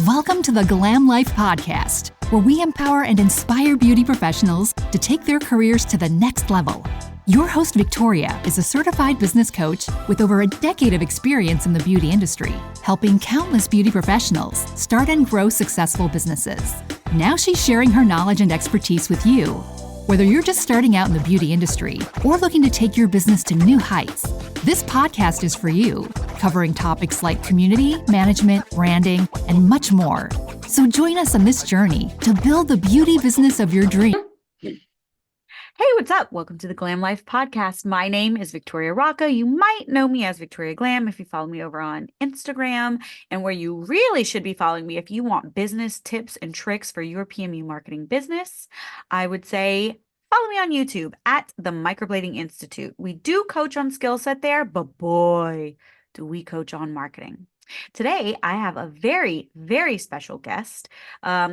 Welcome to the Glam Life Podcast, where we empower and inspire beauty professionals to take their careers to the next level. Your host, Victoria, is a certified business coach with over a decade of experience in the beauty industry, helping countless beauty professionals start and grow successful businesses. Now she's sharing her knowledge and expertise with you. Whether you're just starting out in the beauty industry or looking to take your business to new heights, this podcast is for you, covering topics like community, management, branding, and much more. So join us on this journey to build the beauty business of your dream. Hey, what's up? Welcome to the Glam Life Podcast. My name is Victoria Rocca. You might know me as Victoria Glam if you follow me over on Instagram, and where you really should be following me if you want business tips and tricks for your PME marketing business. I would say follow me on YouTube at the Microblading Institute. We do coach on skill set there, but boy, do we coach on marketing. Today, I have a very, very special guest.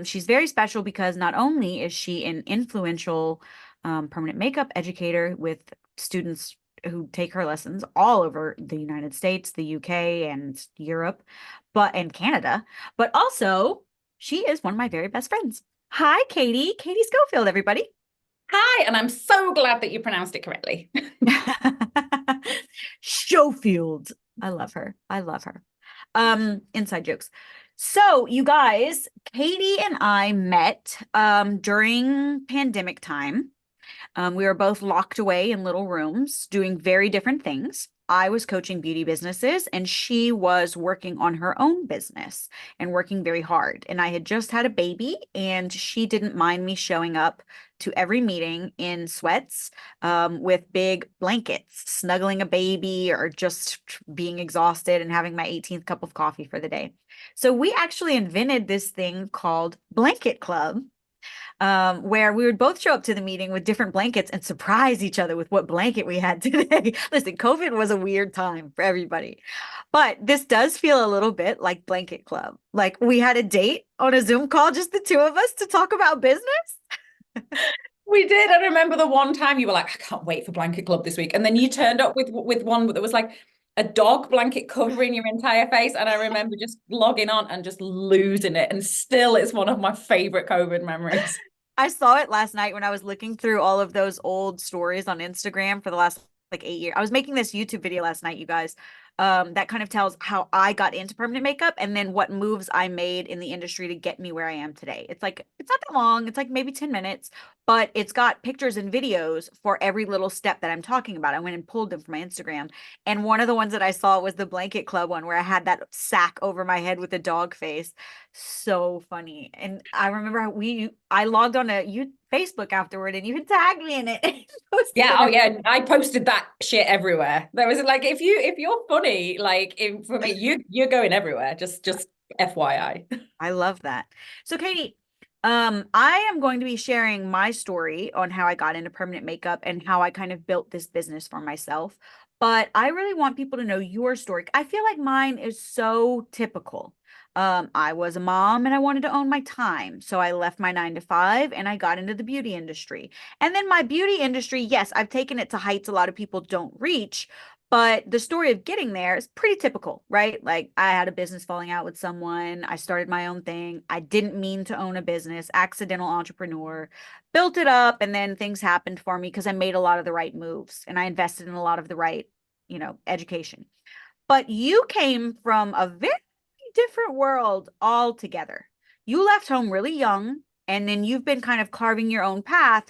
She's very special because not only is she an influential permanent makeup educator with students who take her lessons all over the United States, the UK, and Europe, and Canada, but also she is one of my very best friends. Hi, Katie. Katie Schofield, everybody. Hi, and I'm so glad that you pronounced it correctly. Schofield. I love her. I love her. Inside jokes. So you guys, Katie and I met during pandemic time. We were both locked away in little rooms doing very different things. I was coaching beauty businesses and she was working on her own business and working very hard. And I had just had a baby and she didn't mind me showing up to every meeting in sweats with big blankets, snuggling a baby or just being exhausted and having my 18th cup of coffee for the day. So we actually invented this thing called Blanket Club, where we would both show up to the meeting with different blankets and surprise each other with what blanket we had today. Listen, COVID was a weird time for everybody, but this does feel a little bit like Blanket Club. Like we had a date on a Zoom call, just the two of us to talk about business. We did. I remember the one time you were like, I can't wait for Blanket Club this week. And then you turned up with one that was like a dog blanket covering your entire face. And I remember just logging on and just losing it. And still, it's one of my favorite COVID memories. I saw it last night when I was looking through all of those old stories on Instagram for the last like 8 years. I was making this YouTube video last night, you guys, that kind of tells how I got into permanent makeup and then what moves I made in the industry to get me where I am today. It's like, it's not that long. It's like maybe 10 minutes, but it's got pictures and videos for every little step that I'm talking about. I went and pulled them from my Instagram. And one of the ones that I saw was the Blanket Club one where I had that sack over my head with a dog face. So funny. And I remember I logged on to Facebook afterward and you had tagged me in it. Yeah. Oh yeah. I posted that shit everywhere. There was like, if you're funny, like for me, you're going everywhere. Just FYI. I love that. So Katie, I am going to be sharing my story on how I got into permanent makeup and how I kind of built this business for myself. But I really want people to know your story. I feel like mine is so typical. I was a mom and I wanted to own my time. So I left my 9-to-5 and I got into the beauty industry. And then my beauty industry, yes, I've taken it to heights a lot of people don't reach. But the story of getting there is pretty typical, right? Like I had a business falling out with someone. I started my own thing. I didn't mean to own a business, accidental entrepreneur, built it up. And then things happened for me because I made a lot of the right moves and I invested in a lot of the right, education. But you came from a very different world altogether. You left home really young and then you've been kind of carving your own path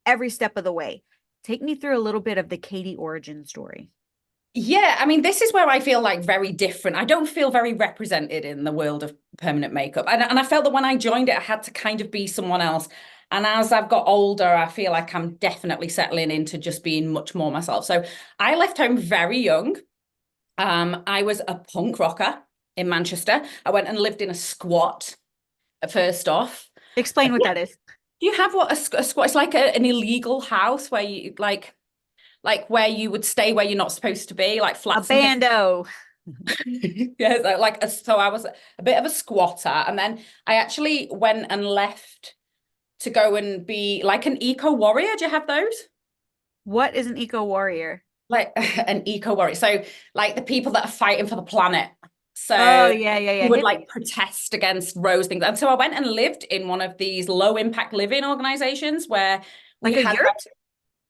every step of the way. Take me through a little bit of the Katie origin story. Yeah, I mean, this is where I feel like very different. I don't feel very represented in the world of permanent makeup. And I felt that when I joined it, I had to kind of be someone else. And as I've got older, I feel like I'm definitely settling into just being much more myself. So I left home very young. I was a punk rocker in Manchester. I went and lived in a squat first off. Explain what that is. Do you have what a squat? It's like an illegal house where you like where you would stay where you're not supposed to be, like flats. A bando. Yeah, so I was a bit of a squatter, and then I actually went and left to go and be like an eco warrior. Do you have those? What is an eco warrior? Like an eco warrior. So like the people that are fighting for the planet. So Oh, yeah, yeah, we yeah. would Hippies. like protest against Rose things. And so I went and lived in one of these low impact living organizations where we Like a had yurt?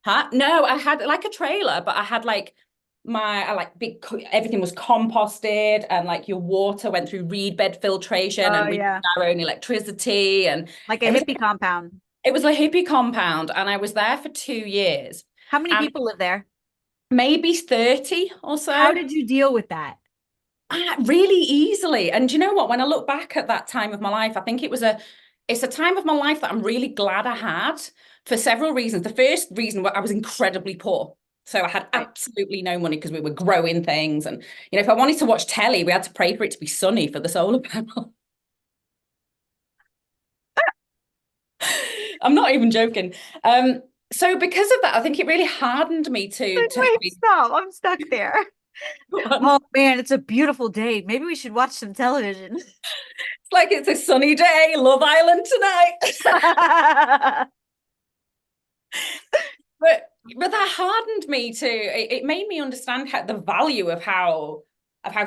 Huh? No, I had like a trailer, but I had like I like big, everything was composted and like your water went through reed bed filtration Oh, and we yeah. had our own electricity and Like a it was hippie compound. it was a hippie compound and I was there for 2 years How many and people live there? maybe 30 or How so. did you deal with that? Really easily. And you know what? When I look back at that time of my life, I think it's a time of my life that I'm really glad I had for several reasons. The first reason was I was incredibly poor. So I had Right. absolutely no money because we were growing things. And, if I wanted to watch telly, we had to pray for it to be sunny for the solar panel. I'm not even joking. So because of that, I think it really hardened me to Wait, having stop. I'm stuck there. one. Oh man, it's a beautiful day. Maybe we should watch some television. It's like it's a sunny day, Love Island tonight. But that hardened me to it made me understand the value of how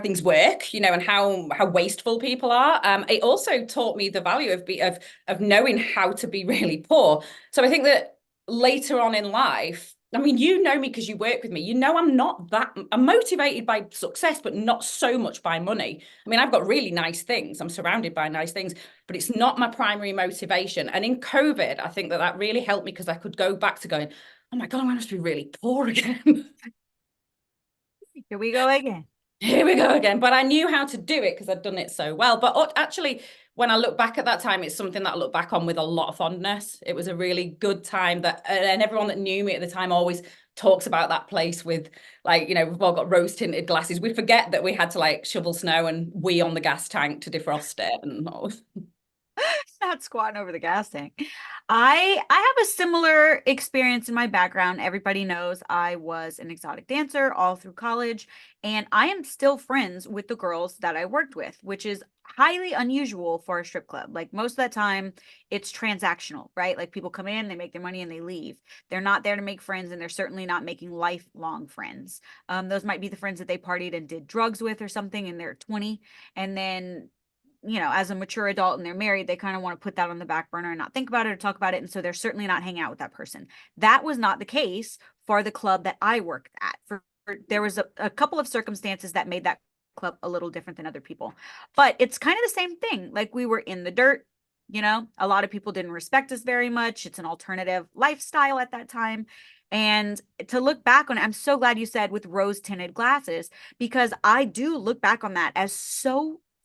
things work, and how wasteful people are. It also taught me the value of knowing how to be really poor. So I think that later on in life, I mean, you know me because you work with me. I'm motivated by success, but not so much by money. I mean, I've got really nice things. I'm surrounded by nice things, but it's not my primary motivation. And in COVID, I think that really helped me because I could go back to going, oh my God, I must be really poor again. Here we go again. Here we go again. But I knew how to do it because I'd done it so well. But actually, when I look back at that time, it's something that I look back on with a lot of fondness. It was a really good time and everyone that knew me at the time always talks about that place with like, we've all got rose tinted glasses. We forget that we had to like shovel snow and wee on the gas tank to defrost it and all. Not squatting over the gas tank. I have a similar experience in my background. Everybody knows I was an exotic dancer all through college, and I am still friends with the girls that I worked with, which is highly unusual for a strip club. Like most of the time, it's transactional, right? Like people come in, they make their money, and they leave. They're not there to make friends, and they're certainly not making lifelong friends. Those might be the friends that they partied and did drugs with or something in their 20, and then as a mature adult and they're married, they kind of want to put that on the back burner and not think about it or talk about it. And so they're certainly not hanging out with that person. That was not the case for the club that I worked at. There was a couple of circumstances that made that club a little different than other people. But it's kind of the same thing. Like we were in the dirt, a lot of people didn't respect us very much. It's an alternative lifestyle at that time. And to look back on it, I'm so glad you said with rose tinted glasses, because I do look back on that as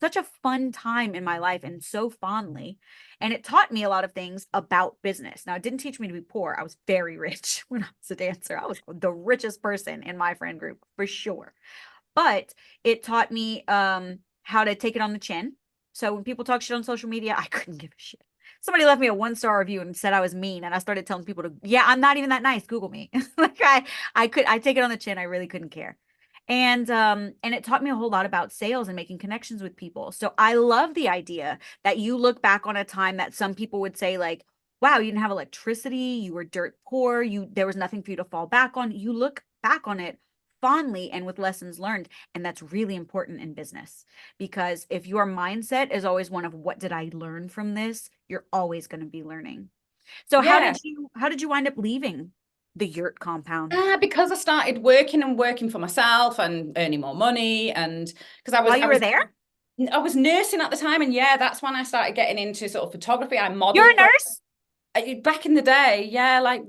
such a fun time in my life and so fondly. And it taught me a lot of things about business. Now, it didn't teach me to be poor. I was very rich when I was a dancer. I was the richest person in my friend group for sure. But it taught me how to take it on the chin. So when people talk shit on social media, I couldn't give a shit. Somebody left me a 1-star review and said I was mean, and I started telling people yeah, I'm not even that nice. Google me. Like I take it on the chin. I really couldn't care. And it taught me a whole lot about sales and making connections with people. So I love the idea that you look back on a time that some people would say like, wow, you didn't have electricity, you were dirt poor, there was nothing for you to fall back on. You look back on it fondly and with lessons learned, and that's really important in business, because if your mindset is always one of what did I learn from this, you're always going to be learning. So Yeah. how did you wind up leaving the yurt compound? Because I started working for myself and earning more money, and because While you were there? I was nursing at the time, and yeah, that's when I started getting into sort of photography. I You're a modeled nurse? back in the day, yeah, like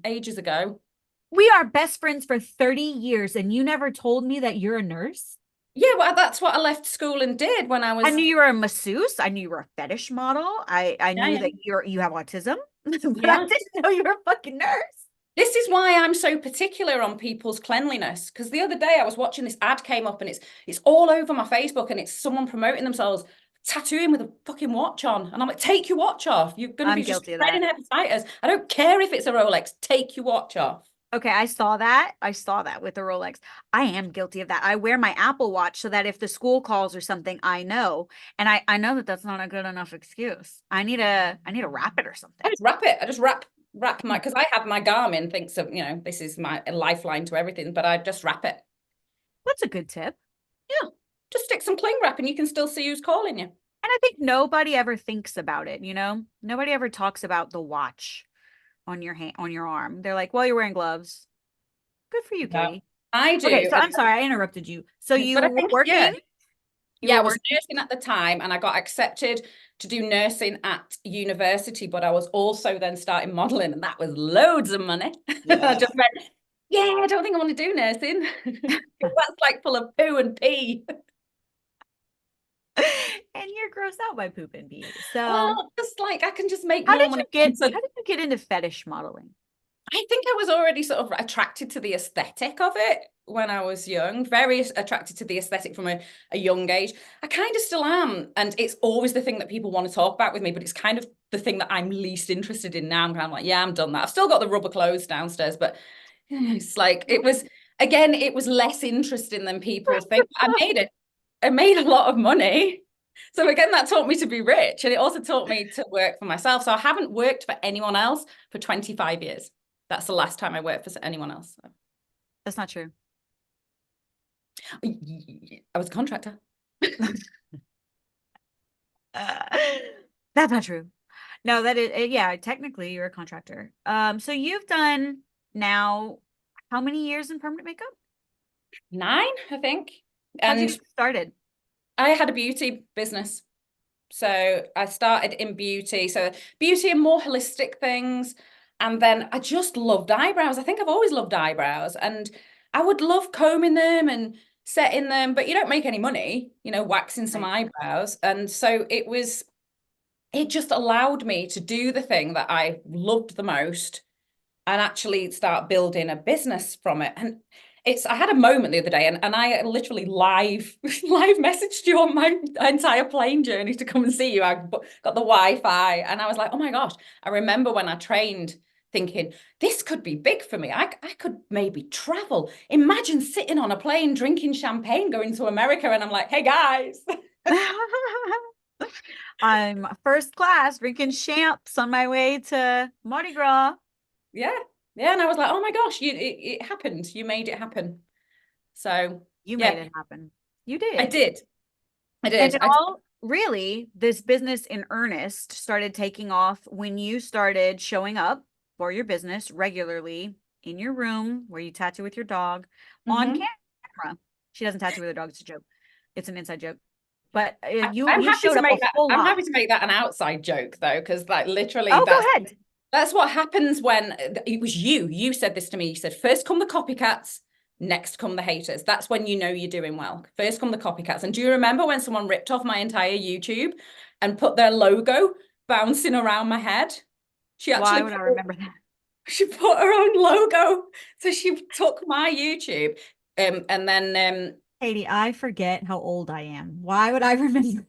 ages ago. We are best friends for 30 years, and you never told me that you're a nurse? Yeah, well, that's what I left school and did when I I was. knew you were a masseuse. I knew you were a fetish model. I Yeah, knew yeah, that you have autism, but I yeah. didn't know you were a fucking nurse. This is why I'm so particular on people's cleanliness. Because the other day I was watching this ad came up and it's all over my Facebook and it's someone promoting themselves tattooing with a fucking watch on. And I'm like, take your watch off. You're going to I'm be just guilty of spreading that. hepatitis. I don't care if it's a Rolex. Take your watch off. Okay, I saw that. I saw that with the Rolex. I am guilty of that. I wear my Apple Watch so that if the school calls or something, I know. And I know that that's not a good enough excuse. I need to wrap it or I something. just wrap it. I just wrap my, because I have my Garmin thinks of, this is my lifeline to everything, but I just wrap it. That's a good tip. Yeah. just stick some cling wrap and you can still see who's calling you. And I think nobody ever thinks about it, nobody ever talks about the watch on your hand, on your arm. They're like, well, you're wearing gloves. Good for you, No, Katie. I do. Okay, so I'm sorry I interrupted you. So you But I were think, working, I was nursing at the time and I got accepted to do nursing at university, but I was also then starting modeling and that was loads of money. I just went, I don't think I want to do nursing. That's like full of poo and pee. and you're grossed out by poop and pee. So Well, just like I can just make how more did money. you get into fetish modeling? I think I was already sort of attracted to the aesthetic of it when I was young, very attracted to the aesthetic from a young age. I kind of still am. And it's always the thing that people want to talk about with me, but it's kind of the thing that I'm least interested in now. I'm kind of like, I'm done that. I've still got the rubber clothes downstairs, but it's like, it was less interesting than people think. I made a lot of money. So again, that taught me to be rich. And it also taught me to work for myself. So I haven't worked for anyone else for 25 years. That's the last time I worked for anyone else. That's not true. I was a contractor. That's not true. No, that is, yeah, technically you're a contractor. So you've done now how many years in permanent makeup? 9, I think. How'd you And get started? I had a beauty business. So I started in beauty. So beauty and more holistic things. And then I just loved eyebrows. I think I've always loved eyebrows. And I would love combing them and setting them, but you don't make any money, waxing some eyebrows. And so it just allowed me to do the thing that I loved the most and actually start building a business from it. And I had a moment the other day and I literally live messaged you on my entire plane journey to come and see you. I got the Wi-Fi and I was like, oh my gosh, I remember when I trained thinking, this could be big for me. I could maybe travel. Imagine sitting on a plane, drinking champagne, going to America. And I'm like, hey guys. I'm first class drinking champs on my way to Mardi Gras. Yeah. And I was like, oh my gosh, it happened. You made it happen. So you made it happen. You did. I did. And really, this business in earnest started taking off when you started showing up for your business regularly in your room where you tattoo with your dog on camera. She doesn't tattoo with her dog. It's a joke. It's an inside joke. But I'm happy to make that an outside joke though, because literally, go ahead. That's what happens when it was you. You said this to me. You said, first come the copycats, next come the haters. That's when you know you're doing well. First come the copycats. And do you remember when someone ripped off my entire YouTube and put their logo bouncing around my head? Why would I remember that? She put her own logo. So she took my YouTube. And then Katie, I forget how old I am. Why would I remember?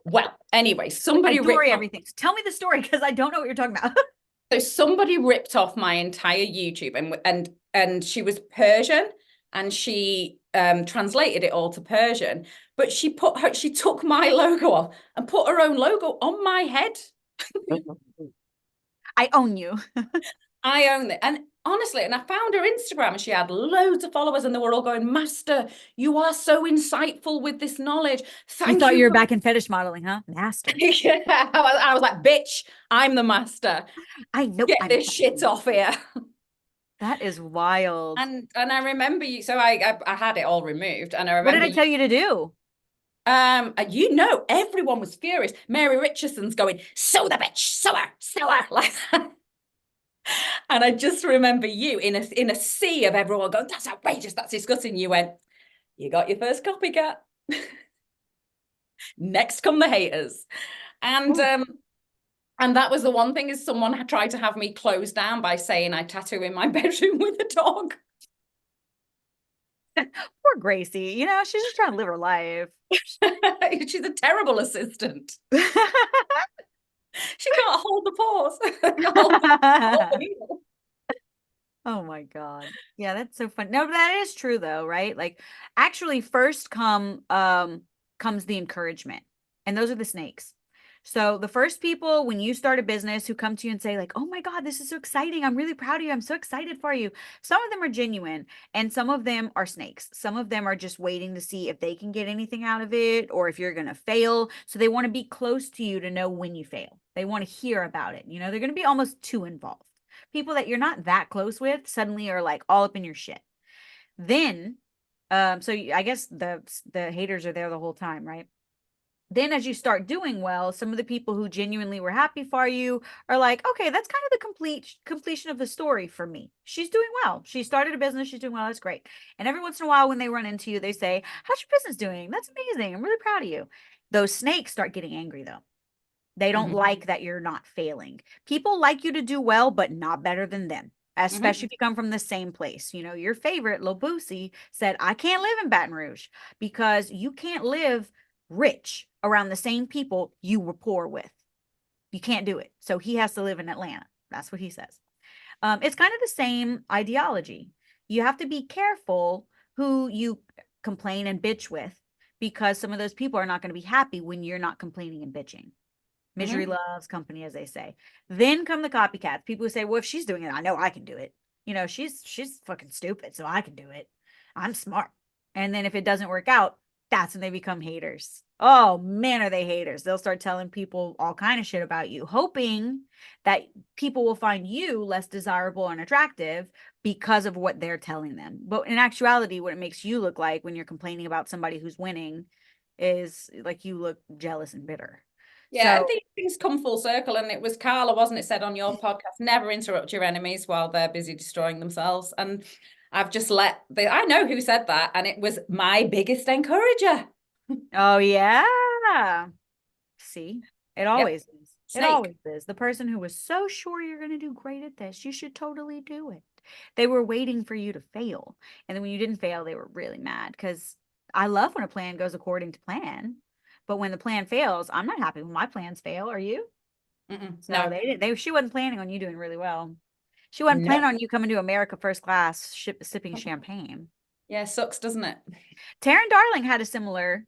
Well, anyway, somebody ripped everything. So tell me the story because I don't know what you're talking about. So somebody ripped off my entire YouTube and she was Persian and she translated it all to Persian, but she took my logo off and put her own logo on my head. I own you. I own it. And honestly, and I found her Instagram and she had loads of followers and they were all going, Master, you are so insightful with this knowledge. Thank you. Thought you were back in fetish modeling, huh? Master. Yeah, I was like, bitch, I'm the master. I know. Get this shit off here. That is wild. And I remember you, so I had it all removed. And I remember. What did I tell you to do? Everyone was furious. Mary Richardson's going, sew the bitch, sew her, like that. And I just remember you in a sea of everyone going, that's outrageous, that's disgusting. You went, you got your first copycat. Next come the haters. And that was the one thing is someone had tried to have me closed down by saying I tattoo in my bedroom with a dog. Poor Gracie, she's just trying to live her life. She's a terrible assistant. She can't hold the paws. Oh my God. Yeah, that's so fun. No, that is true though, right? Like actually first comes the encouragement. And those are the snakes. So the first people when you start a business who come to you and say like, "Oh my God, this is so exciting. I'm really proud of you. I'm so excited for you." Some of them are genuine and some of them are snakes. Some of them are just waiting to see if they can get anything out of it or if you're going to fail. So they want to be close to you to know when you fail. They want to hear about it. They're going to be almost too involved. People that you're not that close with suddenly are like all up in your shit. Then I guess the haters are there the whole time, right? Then as you start doing well, some of the people who genuinely were happy for you are like, okay, that's kind of the completion of the story for me. She's doing well. She started a business. She's doing well. That's great. And every once in a while, when they run into you, they say, how's your business doing? That's amazing. I'm really proud of you. Those snakes start getting angry though. They don't like that you're not failing. People like you to do well, but not better than them, especially if you come from the same place. Your favorite, Lil Boosie, said, I can't live in Baton Rouge because you can't live rich around the same people you were poor with. You can't do it. So he has to live in Atlanta. That's what he says. It's kind of the same ideology. You have to be careful who you complain and bitch with because some of those people are not going to be happy when you're not complaining and bitching. Misery loves company, as they say. Then come the copycats. People who say, well, if she's doing it, I know I can do it. She's fucking stupid, so I can do it. I'm smart. And then if it doesn't work out, that's when they become haters. Oh man, are they haters? They'll start telling people all kind of shit about you, hoping that people will find you less desirable and attractive because of what they're telling them. But in actuality, what it makes you look like when you're complaining about somebody who's winning is like you look jealous and bitter. Yeah, So, and these things come full circle. And it was Carla, wasn't it, said on your podcast, never interrupt your enemies while they're busy destroying themselves. And I've just I know who said that, and it was my biggest encourager. oh yeah. See, it always is. It Snake. always is. The person who was so sure you're going to do great at this, you should totally do it. They were waiting for you to fail. And then when you didn't fail, they were really mad because I love when a plan goes according to plan. But when the plan fails, I'm not happy when my plans fail. Are you? So No. she wasn't planning on you doing really well. She wasn't planning on you coming to America first class, sipping champagne. Yeah, sucks, doesn't it? Taryn Darling had a similar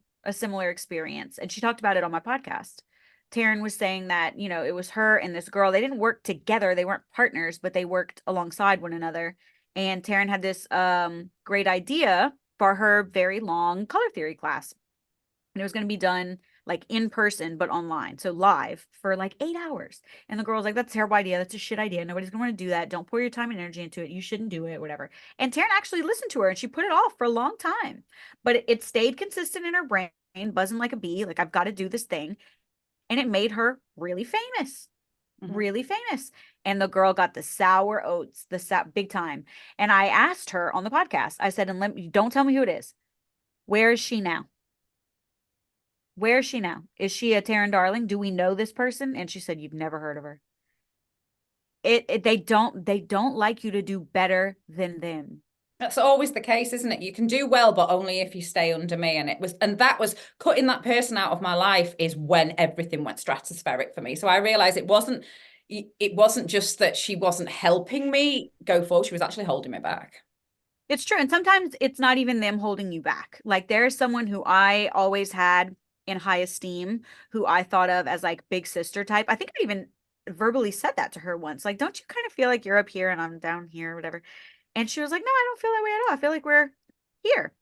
experience, and she talked about it on my podcast. Taryn was saying that, it was her and this girl. They didn't work together. They weren't partners, but they worked alongside one another. And Taryn had this great idea for her very long color theory class. And it was going to be done like in person, but online. So live for like 8 hours. And the girl was like, that's a terrible idea. That's a shit idea. Nobody's going to want to do that. Don't pour your time and energy into it. You shouldn't do it, whatever. And Taryn actually listened to her and she put it off for a long time. But it stayed consistent in her brain, buzzing like a bee. Like, I've got to do this thing. And it made her really famous. Really famous. And the girl got the sour oats, big time. And I asked her on the podcast, I said, and don't tell me who it is. Where is she now? Where is she now? Is she a Taryn Darling? Do we know this person? And she said, you've never heard of her. They don't like you to do better than them. That's always the case, isn't it? You can do well, but only if you stay under me. And that was cutting that person out of my life is when everything went stratospheric for me. So I realized it wasn't just that she wasn't helping me go forward. She was actually holding me back. It's true. And sometimes it's not even them holding you back. Like, there's someone who I always had in high esteem, who I thought of as like big sister type. I think I even verbally said that to her once. Like, don't you kind of feel like you're up here and I'm down here or whatever? And she was like, no, I don't feel that way at all. I feel like we're here.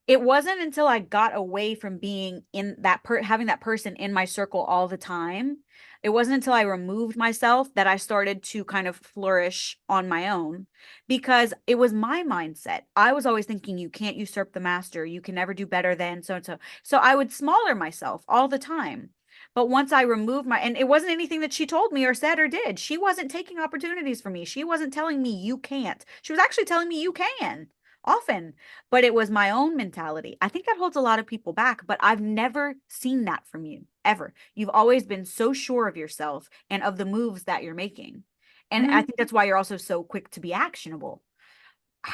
It wasn't until I got away from being in that having that person in my circle all the time. It wasn't until I removed myself that I started to kind of flourish on my own, because it was my mindset. I was always thinking, you can't usurp the master. You can never do better than so and so. So I would smaller myself all the time. But once I removed and it wasn't anything that she told me or said or did. She wasn't taking opportunities from me. She wasn't telling me you can't. She was actually telling me you can often, but it was my own mentality. I think that holds a lot of people back, but I've never seen that from you ever. You've always been so sure of yourself and of the moves that you're making. And I think that's why you're also so quick to be actionable.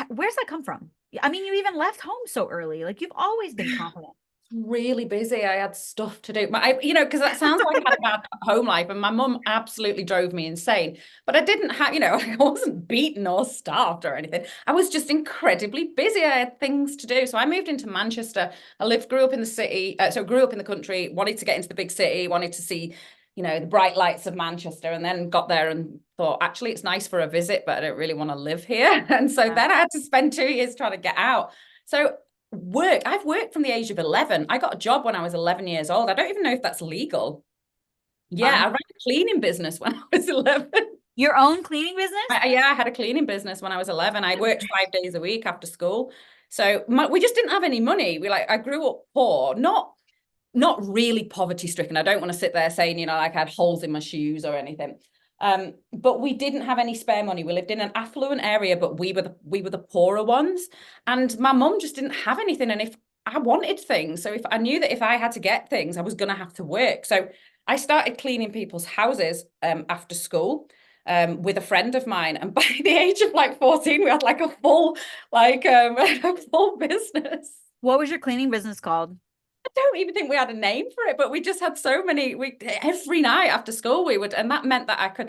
Where's that come from? I mean, you even left home so early. Like, you've always been confident. Really busy. I had stuff to do. Because that sounds like I had a bad home life, and my mum absolutely drove me insane. But I didn't have, I wasn't beaten or starved or anything. I was just incredibly busy. I had things to do. So I moved into Manchester. Grew up in the city. Grew up in the country, wanted to get into the big city, wanted to see the bright lights of Manchester, and then got there and thought, actually, it's nice for a visit, but I don't really want to live here. And so then I had to spend 2 years trying to get out. So I've worked from the age of 11. I got a job when I was 11 years old. I don't even know if that's legal. Yeah, I ran a cleaning business when I was 11. Your own cleaning business? Yeah, I had a cleaning business when I was 11. I worked 5 days a week after school. So we just didn't have any money. I grew up poor, not really poverty stricken. I don't want to sit there saying, like I had holes in my shoes or anything. But we didn't have any spare money. We lived in an affluent area, but we were the poorer ones. And my mum just didn't have anything. And if I wanted things, so if I knew that if I had to get things, I was going to have to work. So I started cleaning people's houses after school. With a friend of mine, and by the age of 14, we had a full a full business. What was your cleaning business called? I don't even think we had a name for it, but we just had so many. Every night after school we would, and that meant that I could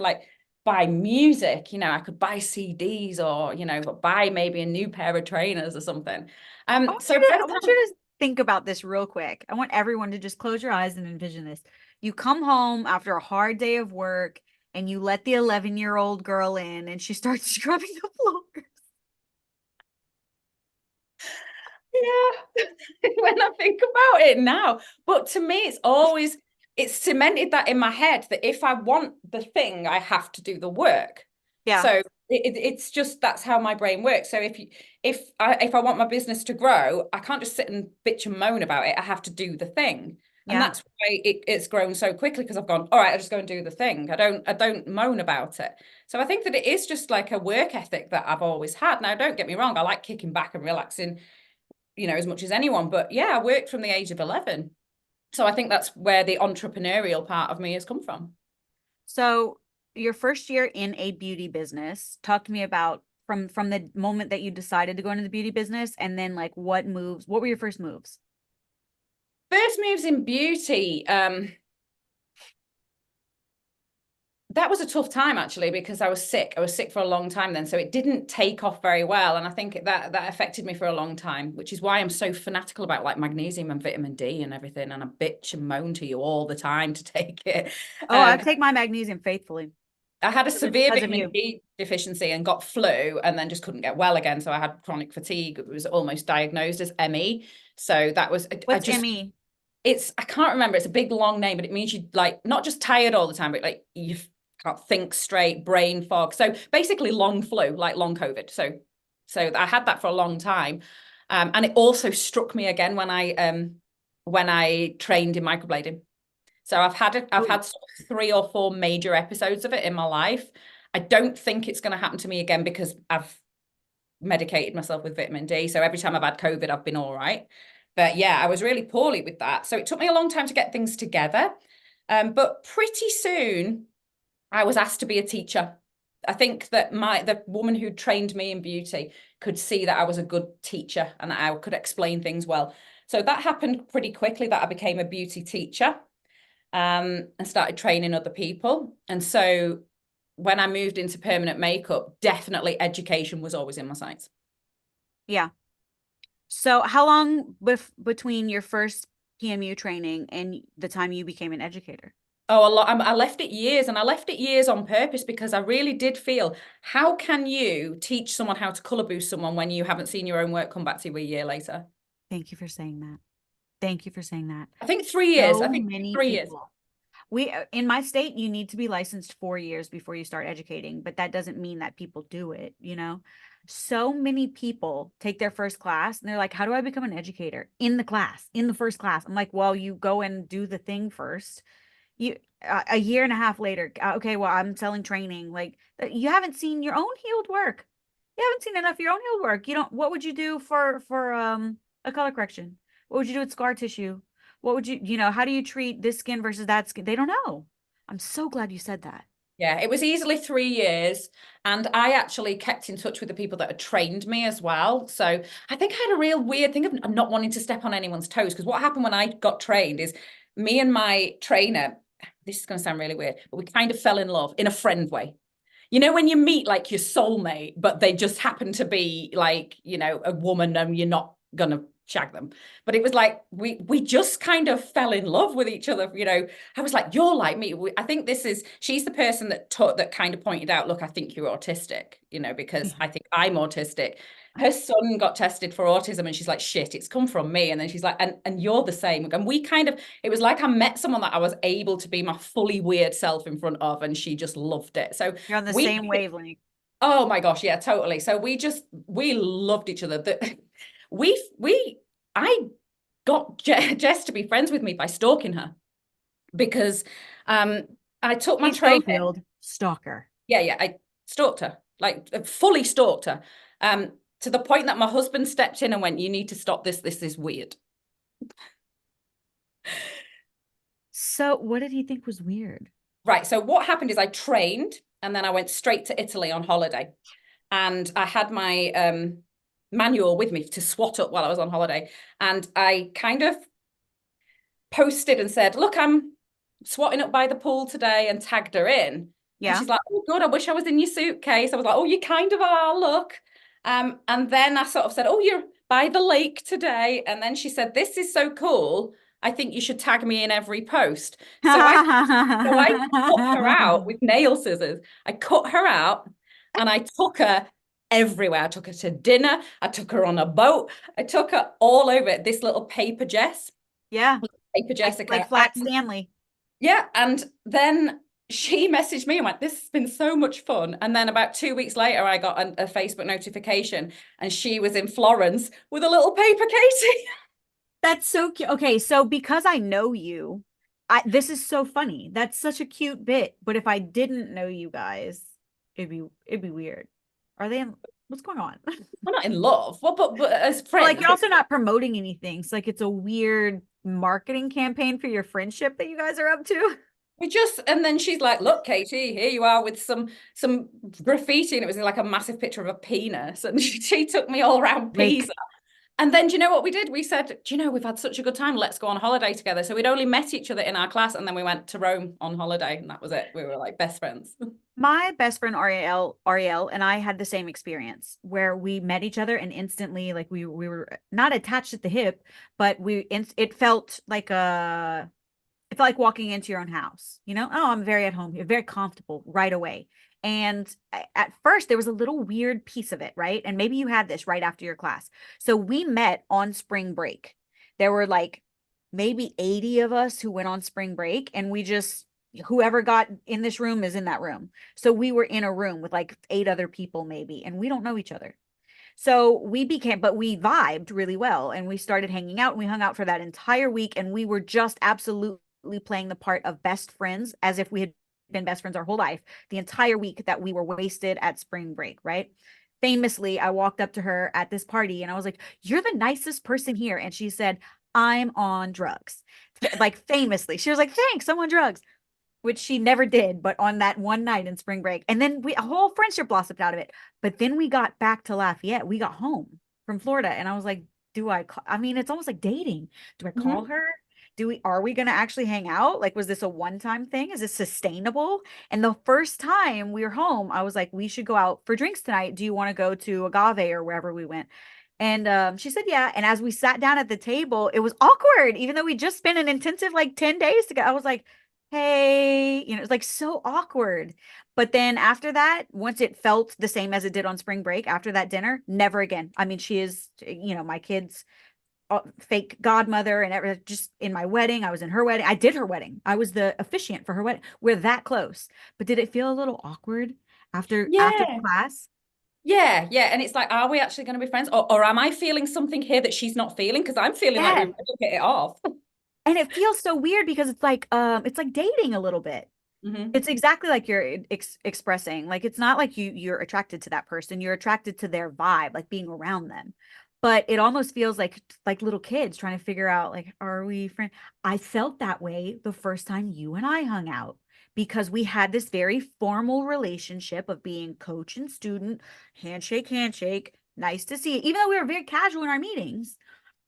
buy music. I could buy CDs or buy maybe a new pair of trainers or something. I want you to think about this real quick. I want everyone to just close your eyes and envision this. You come home after a hard day of work, and you let the 11-year-old girl in, and she starts scrubbing the floors. Yeah, when I think about it now. But to me, it's cemented that in my head that if I want the thing, I have to do the work. Yeah. So it's just, that's how my brain works. So if I want my business to grow, I can't just sit and bitch and moan about it. I have to do the thing. And that's why it's grown so quickly, because I've gone, all right, I just go and do the thing. I don't moan about it. So I think that it is just a work ethic that I've always had. Now, don't get me wrong, I like kicking back and relaxing, as much as anyone. But yeah, I worked from the age of 11. So I think that's where the entrepreneurial part of me has come from. So your first year in a beauty business, talk to me about from the moment that you decided to go into the beauty business, and then what were your first moves? First moves in beauty. That was a tough time, actually, because I was sick. I was sick for a long time then. So it didn't take off very well. And I think that affected me for a long time, which is why I'm so fanatical about magnesium and vitamin D and everything. And I bitch and moan to you all the time to take it. Oh, I take my magnesium faithfully. I had a severe vitamin D deficiency and got flu, and then just couldn't get well again. So I had chronic fatigue. It was almost diagnosed as ME. So that was... What's ME? I can't remember. It's a big, long name, but it means you not just tired all the time, but you can't think straight, brain fog. So basically long flu, long COVID. So I had that for a long time. And it also struck me again when I trained in microblading. So I've had sort of 3 or 4 major episodes of it in my life. I don't think it's going to happen to me again, because I've medicated myself with vitamin D. So every time I've had COVID, I've been all right. But yeah, I was really poorly with that. So it took me a long time to get things together. But pretty soon I was asked to be a teacher. I think that the woman who trained me in beauty could see that I was a good teacher and that I could explain things well. So that happened pretty quickly, that I became a beauty teacher and started training other people. And so when I moved into permanent makeup, definitely education was always in my sights. Yeah. So how long between your first PMU training and the time you became an educator? Oh, a lot. I left it years, and I left it years on purpose, because I really did feel, how can you teach someone how to color boost someone when you haven't seen your own work come back to you a year later? Thank you for saying that. Thank you for saying that. I think 3 years. So I think many 3 years. In my state, you need to be licensed 4 years before you start educating, but that doesn't mean that people do it, So many people take their first class and they're like, how do I become an educator? In the first class. I'm like, well, you go and do the thing first. A year and a half later, okay, well, I'm selling training. You haven't seen your own healed work. You haven't seen enough of your own healed work. What would you do for a color correction? What would you do with scar tissue? What would you, how do you treat this skin versus that skin? They don't know. I'm so glad you said that. Yeah, it was easily 3 years. And I actually kept in touch with the people that had trained me as well. So I think I had a real weird thing of not wanting to step on anyone's toes. Because what happened when I got trained is me and my trainer, this is going to sound really weird, but we kind of fell in love in a friend way. When you meet your soulmate, but they just happen to be a woman, and you're not going to shag them. But it was like we just kind of fell in love with each other. You know, I was like, you're like me. I think she's the person that kind of pointed out, look, I think you're autistic, you know, because I think I'm autistic. Her son got tested for autism and she's like, shit, it's come from me. And then she's like, and you're the same. And we kind of, it was like I met someone that I was able to be my fully weird self in front of, and she just loved it. So you're on the same wavelength. Oh my gosh, yeah, totally. So we loved each other. I got Jess to be friends with me by stalking her, because I took my training. Schofield stalker. Yeah, I stalked her, like fully stalked her. To the point that my husband stepped in and went, "You need to stop this. This is weird." So what did he think was weird? Right. So what happened is I trained and then I went straight to Italy on holiday. And I had my manual with me to swat up while I was on holiday. And I kind of posted and said, look, I'm swatting up by the pool today, and tagged her in. Yeah. And she's like, oh, God, I wish I was in your suitcase. I was like, oh, you kind of are, look. And then I sort of said, oh, you're by the lake today. And then she said, this is so cool. I think you should tag me in every post. So I cut her out with nail scissors. I cut her out and I took her everywhere. I took her to dinner. I took her on a boat. I took her all over this little paper Jess. Yeah. Paper Jessica. Like Flat Stanley. Yeah. And then she messaged me and went, this has been so much fun. And then about 2 weeks later, I got a Facebook notification and she was in Florence with a little paper Katie. That's so cute. Okay, so because I know you, this is so funny. That's such a cute bit. But if I didn't know you guys, it'd be weird. Are they what's going on? We're not in love. Well, but as friends. Like, you're also not promoting anything. So like, it's a weird marketing campaign for your friendship that you guys are up to. And then she's like, look, Katie, here you are with some graffiti. And it was like a massive picture of a penis. And she took me all around Pisa. And then do you know what we did? We said, do you know, we've had such a good time. Let's go on holiday together. So we'd only met each other in our class. And then we went to Rome on holiday. And that was it. We were like best friends. My best friend, Ariel, and I had the same experience where we met each other and instantly, like, we were not attached at the hip, but it felt like walking into your own house, you know? Oh, I'm very at home. You're very comfortable right away. And at first there was a little weird piece of it, right? And maybe you had this right after your class. So we met on spring break. There were like maybe 80 of us who went on spring break, and we just, whoever got in this room is in that room. So we were in a room with like 8 other people maybe, and we don't know each other. So but we vibed really well, and we started hanging out, and we hung out for that entire week, and we were just absolutely playing the part of best friends as if we had been best friends our whole life, the entire week that we were wasted at spring break, right? Famously, I walked up to her at this party and I was like, you're the nicest person here. And she said, I'm on drugs. Like, famously, she was like, thanks, I'm on drugs, which she never did, but on that one night in spring break. And then a whole friendship blossomed out of it. But then we got back to Lafayette. We got home from Florida, and I was like, it's almost like dating. Do I call her? Are we going to actually hang out? Like, was this a one-time thing? Is this sustainable? And the first time we were home, I was like, we should go out for drinks tonight. Do you want to go to Agave or wherever we went? And she said, yeah. And as we sat down at the table, it was awkward, even though we just spent an intensive, like 10 days together. I was like, hey, you know, it's like so awkward. But then after that, once it felt the same as it did on spring break, after that dinner, never again. I mean, she is, you know, my kids' fake godmother, and just in my wedding, I was in her wedding. I did her wedding. I was the officiant for her wedding. We're that close. But did it feel a little awkward after class? Yeah. And it's like, are we actually going to be friends? Or am I feeling something here that she's not feeling? Because I'm feeling like we're going to get it off. And it feels so weird because it's like dating a little bit. It's exactly like you're expressing. Like, it's not like you're attracted to that person. You're attracted to their vibe, like being around them. But it almost feels like little kids trying to figure out, like, are we friends? I felt that way the first time you and I hung out, because we had this very formal relationship of being coach and student, handshake, nice to see you, even though we were very casual in our meetings.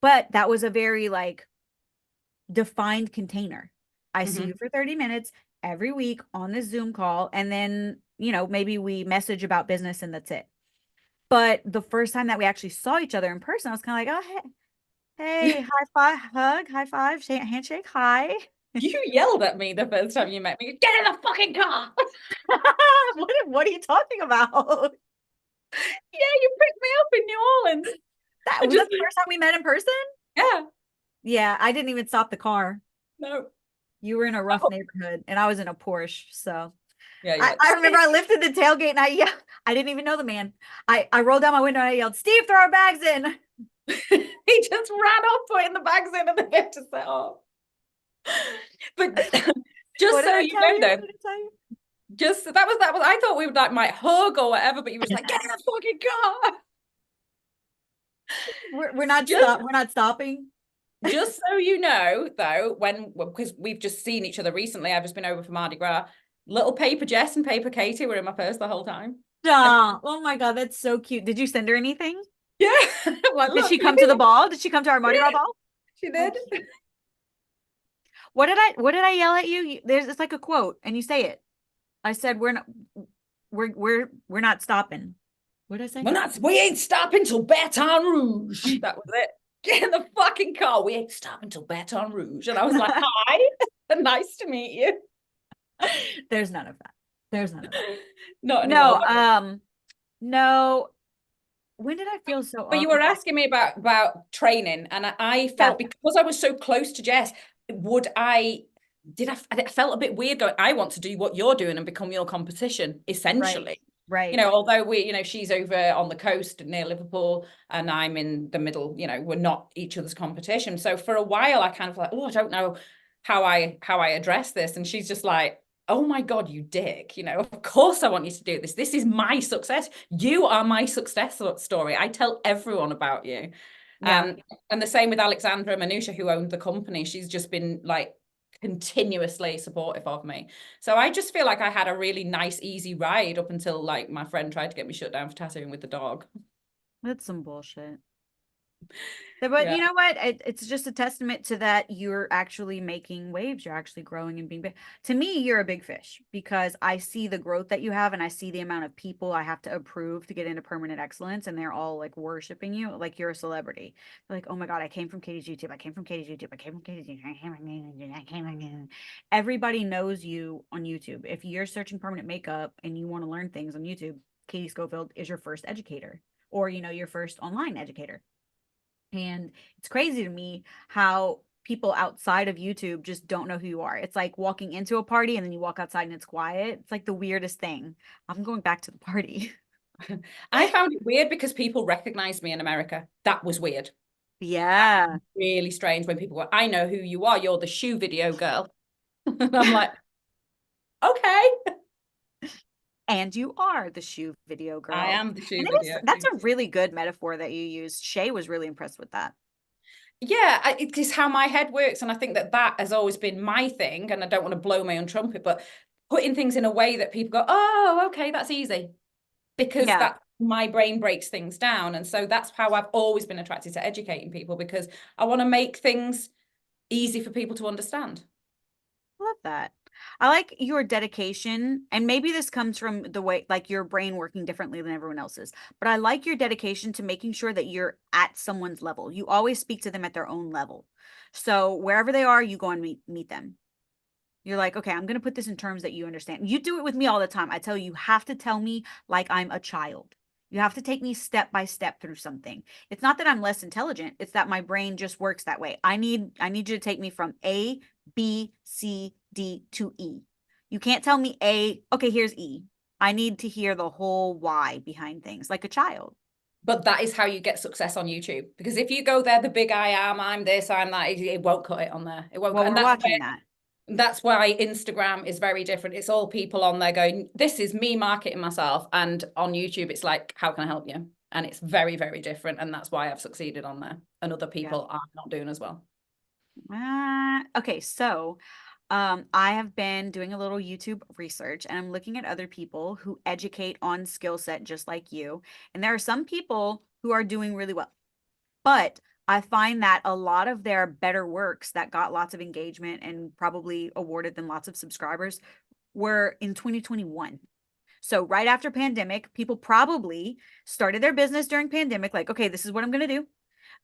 But that was a very like defined container. I see you for 30 minutes every week on this Zoom call, and then, you know, maybe we message about business and that's it. But the first time that we actually saw each other in person, I was kind of like, oh, hey. Hey, high five, hug, high five, handshake, hi. You yelled at me the first time you met me. Get in the fucking car. What are you talking about? Yeah, you picked me up in New Orleans. That was that Just the first time we met in person? yeah, Yeah, I didn't even stop the car. no. You were in a rough Oh, neighborhood and I was in a Porsche. So yeah, you I, went. I remember I lifted the tailgate and I yelled, I didn't even know the man. I rolled down my window and I yelled, Steve, throw our bags in. He just ran off putting the bags in and then we had to set off. But What just did so I you tell know, you? What though, did I tell you? just that was I thought we would like might hug or whatever, but you were just like, get in the fucking car. Just We're not stopping. just so you know, though, because we've just seen each other recently, I've just been over for Mardi Gras. Little Paper Jess and Paper Katie were in my purse the whole time. Stop. Oh my God, that's so cute. Did you send her anything? Yeah, like Did look, she come to the ball? Did she come to our Mardi Gras yeah, ball? she How did. cute. What did I yell at you? There's it's like a quote and you say it. I said we're not stopping. What did I say? We ain't stopping till Baton Rouge. That was it. Get in the fucking car. We ain't stopping till Baton Rouge. And I was like, hi, nice to meet you. There's none of that. There's none of that. Not No, anymore. no. When did I feel so But you were awkward? asking me about training, and I Yeah, felt because I was so close to Jess, I felt a bit weird going, I want to do what you're doing and become your competition, right, essentially. right. Although she's over on the coast near Liverpool and I'm in the middle, we're not each other's competition. So for a while I kind of like, oh, I don't know how I address this. And she's just like, oh my God, you dick. Of course I want you to do this. This is my success. You are my success story. I tell everyone about you. Yeah. And the same with Alexandra Manusha, who owned the company. She's just been like continuously supportive of me. So I just feel like I had a really nice, easy ride up until like my friend tried to get me shut down for tattooing with the dog. That's some bullshit. But Yeah. you know what? It's just a testament to that you're actually making waves. You're actually growing and being big. To me, you're a big fish because I see the growth that you have and I see the amount of people I have to approve to get into permanent excellence and they're all like worshiping you like you're a celebrity. They're like, oh my God, I came from Katie's YouTube. I came from Katie's YouTube. I came from Katie's YouTube. I came from YouTube. Everybody knows you on YouTube. If you're searching permanent makeup and you want to learn things on YouTube, Katie Schofield is your first educator or, your first online educator. And it's crazy to me how people outside of YouTube just don't know who you are. It's like walking into a party and then you walk outside and it's quiet. It's like the weirdest thing. I'm going back to the party. I found it weird because people recognized me in America. That was weird. Yeah. Really strange when people go, I know who you are. You're the shoe video girl. And I'm like, okay. And you are the shoe video I girl. am the shoe And video. that's a really good metaphor that you used. Shay was really impressed with that. Yeah, it is how my head works. And I think that has always been my thing. And I don't want to blow my own trumpet, but putting things in a way that people go, oh, okay, that's easy. Because Yeah. that my brain breaks things down. And so that's how I've always been attracted to educating people because I want to make things easy for people to understand. Love that. I like your dedication, and maybe this comes from the way, like your brain working differently than everyone else's, but I like your dedication to making sure that you're at someone's level. You always speak to them at their own level. So wherever they are, you go and meet them. You're like, okay, I'm going to put this in terms that you understand. You do it with me all the time. I tell you, you have to tell me like I'm a child. You have to take me step by step through something. It's not that I'm less intelligent. It's that my brain just works that way. I need you to take me from A, B, C, D to E. You can't tell me A, okay, here's E. I need to hear the whole why behind things like a child. But that is how you get success on YouTube. Because if you go there, the big I am, I'm this, I'm that, it won't cut it on there. It won't Well, cut. And we're watching that. that's why Instagram is very different. It's all people on there going, this is me marketing myself. And on YouTube, it's like, how can I help you? And it's very, very different. And that's why I've succeeded on there. And other Yeah. people are not doing as well. Okay, so I have been doing a little YouTube research and I'm looking at other people who educate on skill set just like you. And there are some people who are doing really well. But I find that a lot of their better works that got lots of engagement and probably awarded them lots of subscribers were in 2021. So right after pandemic, people probably started their business during pandemic, like, okay, this is what I'm going to do.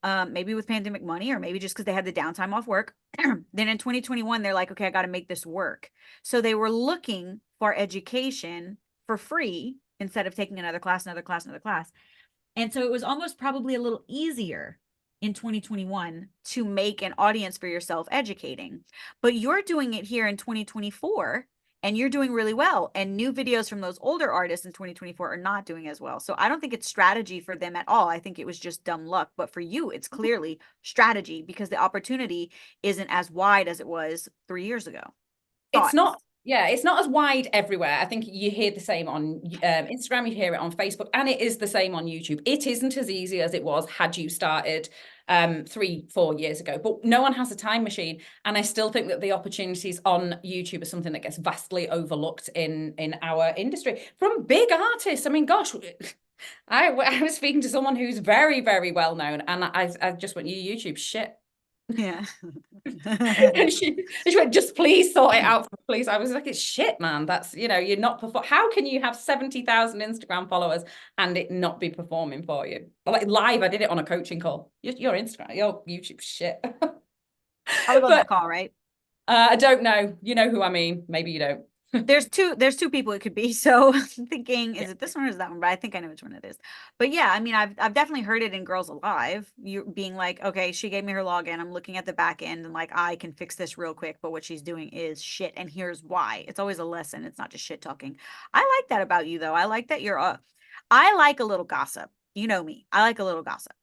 maybe with pandemic money, or maybe just because they had the downtime off work. Then in 2021, they're like, okay, I got to make this work. So they were looking for education for free instead of taking another class, another class, another class. And so it was almost probably a little easier in 2021 to make an audience for yourself educating. But you're doing it here in 2024 and you're doing really well. And new videos from those older artists in 2024 are not doing as well. So I don't think it's strategy for them at all. I think it was just dumb luck. But for you, it's clearly strategy because the opportunity isn't as wide as it was 3 years ago. It's not, yeah, it's not as wide everywhere. I think you hear the same on Instagram, you hear it on Facebook, and it is the same on YouTube. It isn't as easy as it was had you started 3-4 years ago, but no one has a time machine. And I still think that the opportunities on YouTube are something that gets vastly overlooked in our industry from big artists. I mean, gosh, I was speaking to someone who's very, very well known, and I just went, you YouTube shit. Yeah. And she went, just please sort it out, please. I was like, it's shit, man. That's, you're not how can you have 70,000 Instagram followers and it not be performing for you? Like live, I did it on a coaching call. Your Instagram, your YouTube shit. I was on that call, right? I don't know. You know who I mean. Maybe you don't. There's two people it could be. So I'm thinking, is it this one or is that one? But I think I know which one it is. But yeah, I mean, I've definitely heard it in Girls Alive. You being like, okay, she gave me her login. I'm looking at the back end and like, I can fix this real quick. But what she's doing is shit. And here's why. It's always a lesson. It's not just shit talking. I like that about you though. I like that I like a little gossip. You know me. I like a little gossip.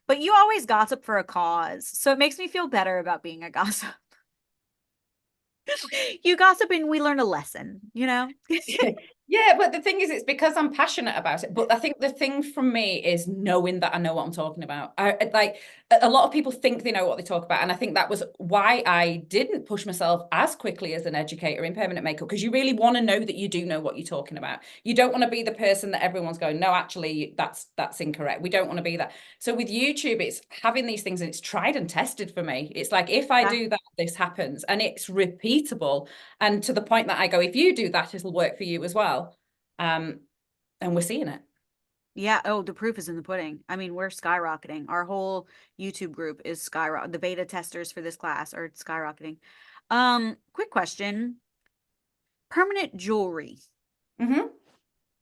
But you always gossip for a cause. So it makes me feel better about being a gossip. You gossip and we learn a lesson, Yeah, but the thing is, it's because I'm passionate about it. But I think the thing from me is knowing that I know what I'm talking about. Like a lot of people think they know what they talk about. And I think that was why I didn't push myself as quickly as an educator in permanent makeup, because you really want to know that you do know what you're talking about. You don't want to be the person that everyone's going, no, actually, that's incorrect. We don't want to be that. So with YouTube, it's having these things and it's tried and tested for me. It's like, if I do that, this happens, and it's repeatable. And to the point that I go, if you do that, it'll work for you as well. And we're seeing it. Yeah. Oh, the proof is in the pudding. I mean, we're skyrocketing. Our whole YouTube group is skyrocketing. The beta testers for this class are skyrocketing. Quick question. Permanent jewelry. Mm-hmm.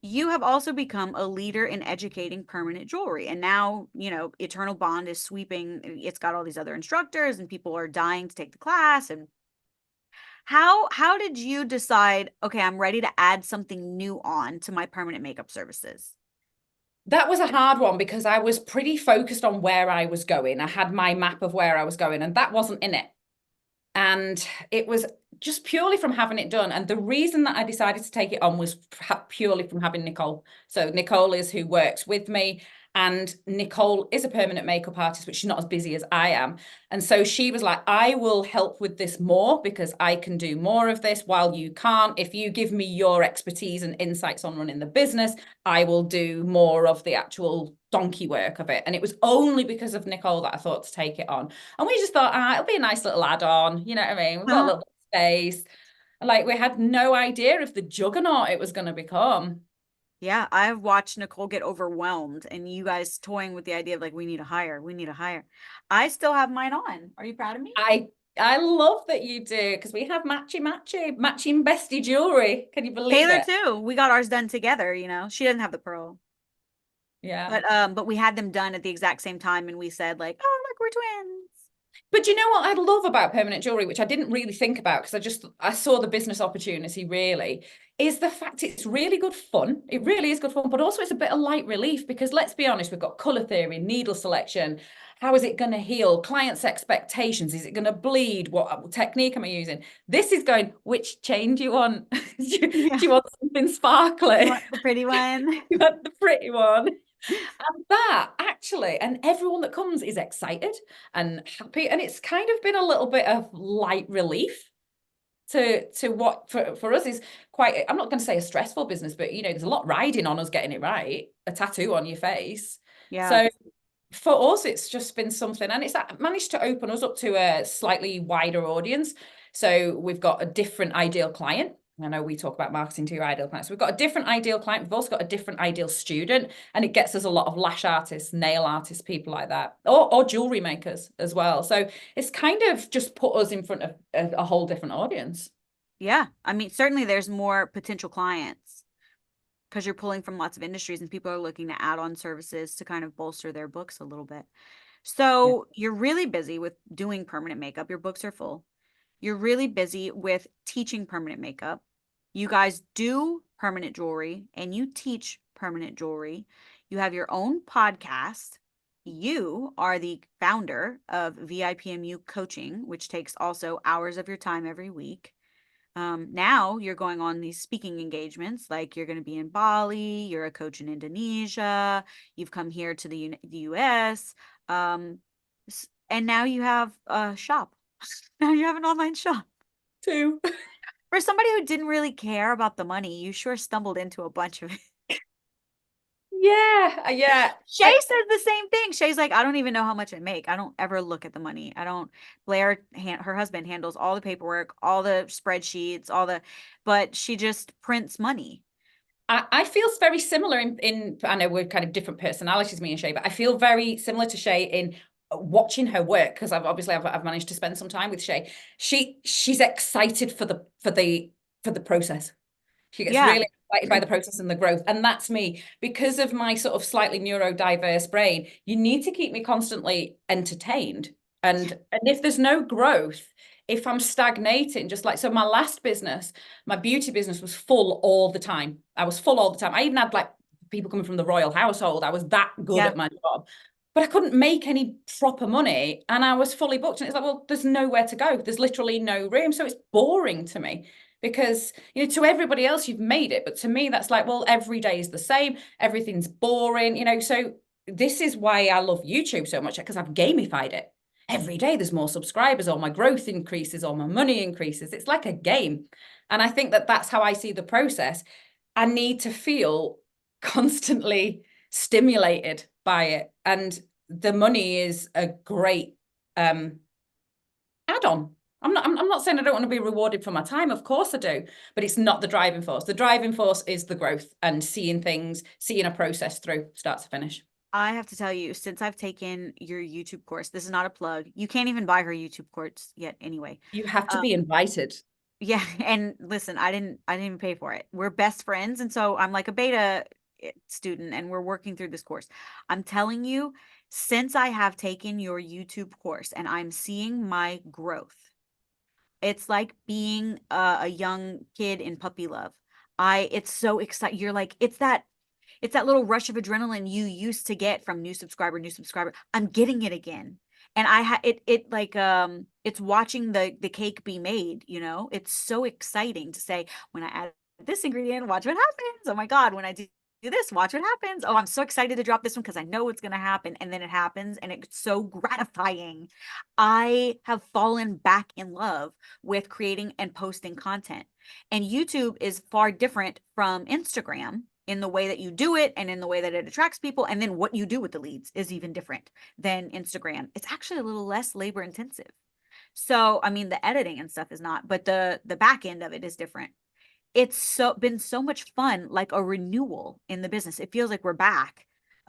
You have also become a leader in educating permanent jewelry. And now, Eternal Bond is sweeping. It's got all these other instructors and people are dying to take the class. And how did you decide, okay, I'm ready to add something new on to my permanent makeup services? That was a hard one because I was pretty focused on where I was going. I had my map of where I was going, and that wasn't in it. And it was just purely from having it done. And the reason that I decided to take it on was purely from having Nicole. So Nicole is who works with me. And Nicole is a permanent makeup artist, but she's not as busy as I am. And so she was like, I will help with this more because I can do more of this while you can't. If you give me your expertise and insights on running the business, I will do more of the actual donkey work of it. And it was only because of Nicole that I thought to take it on. And we just thought, it'll be a nice little add-on. You know what I mean? We've got a little space. Like, we had no idea of the juggernaut it was going to become. Yeah, I've watched Nicole get overwhelmed and you guys toying with the idea of like, we need to hire. I still have mine on. Are you proud of me? I love that you do, because we have matching bestie jewelry. Can you believe Taylor it? too. We got ours done together, She doesn't have the pearl. Yeah. But we had them done at the exact same time and we said like, oh, look, we're twins. But you know what I love about permanent jewelry, which I didn't really think about because I saw the business opportunity really, is the fact it's really good fun. It really is good fun, but also it's a bit of light relief because let's be honest, we've got color theory, needle selection. How is it going to heal? Clients' expectations. Is it going to bleed? What technique am I using? This is going, which chain do you want? Do you want something sparkly? You want the pretty one? You want the pretty one? And that actually, and everyone that comes is excited and happy. And it's kind of been a little bit of light relief to what for us is quite, I'm not going to say a stressful business, but there's a lot riding on us getting it right. A tattoo on your face. Yeah. So for us, it's just been something, and it's managed to open us up to a slightly wider audience. So we've got a different ideal client. I know we talk about marketing to your ideal clients. We've got a different ideal client. We've also got a different ideal student, and it gets us a lot of lash artists, nail artists, people like that, or jewelry makers as well. So it's kind of just put us in front of a whole different audience. Yeah. I mean, certainly there's more potential clients because you're pulling from lots of industries and people are looking to add on services to kind of bolster their books a little bit. Yeah. So you're really busy with doing permanent makeup. Your books are full. You're really busy with teaching permanent makeup. You guys do permanent jewelry and you teach permanent jewelry. You have your own podcast. You are the founder of VIPMU Coaching, which takes also hours of your time every week. Now you're going on these speaking engagements, like you're going to be in Bali, you're a coach in Indonesia, you've come here to the US, and now you have a shop. Now you have an online shop. Too. For somebody who didn't really care about the money, you sure stumbled into a bunch of it. Yeah. Shay says the same thing. Shay's like, I don't even know how much I make. I don't ever look at the money. I don't. Blair, her husband, handles all the paperwork, all the spreadsheets, but she just prints money. I feel very similar in I know we're kind of different personalities, me and Shay, but I feel very similar to Shay in watching her work, because I've managed to spend some time with Shay. She's excited for the process. She gets Yeah. really excited by the process and the growth. And that's me. Because of my sort of slightly neurodiverse brain, you need to keep me constantly entertained. And if there's no growth, if I'm stagnating, just like, so my last business, my beauty business, was full all the time. I was full all the time. I even had like people coming from the royal household. I was that good at my job, but I couldn't make any proper money and I was fully booked. And it's like, well, there's nowhere to go. There's literally no room. So it's boring to me. Because, you know, to everybody else, you've made it. But to me, that's like, well, every day is the same. Everything's boring, you know. So this is why I love YouTube so much, because I've gamified it. Every day there's more subscribers, or my growth increases, or my money increases. It's like a game. And I think that that's how I see the process. I need to feel constantly stimulated by it. And the money is a great add-on. I'm not saying I don't want to be rewarded for my time. Of course I do, but it's not the driving force. The driving force is the growth and seeing things, seeing a process through start to finish. I have to tell you, since I've taken your YouTube course, this is not a plug. You can't even buy her YouTube course yet anyway. You have to be invited. Yeah, and listen, I didn't even pay for it. We're best friends, and so I'm like a beta student and we're working through this course. I'm telling you, since I have taken your YouTube course and I'm seeing my growth, it's like being a young kid in puppy love. It's so exciting. You're like, it's that little rush of adrenaline you used to get from new subscriber, new subscriber. I'm getting it again. And it like it's watching the cake be made, you know? It's so exciting to say, when I add this ingredient, watch what happens. Oh my God, when I do this, watch what happens. Oh, I'm so excited to drop this one because I know it's going to happen. And then it happens and it's so gratifying. I have fallen back in love with creating and posting content. And YouTube is far different from Instagram in the way that you do it and in the way that it attracts people. And then what you do with the leads is even different than Instagram. It's actually a little less labor intensive. So, I mean, the editing and stuff is not, but the back end of it is different. It's been so much fun, like a renewal in the business. It feels like we're back,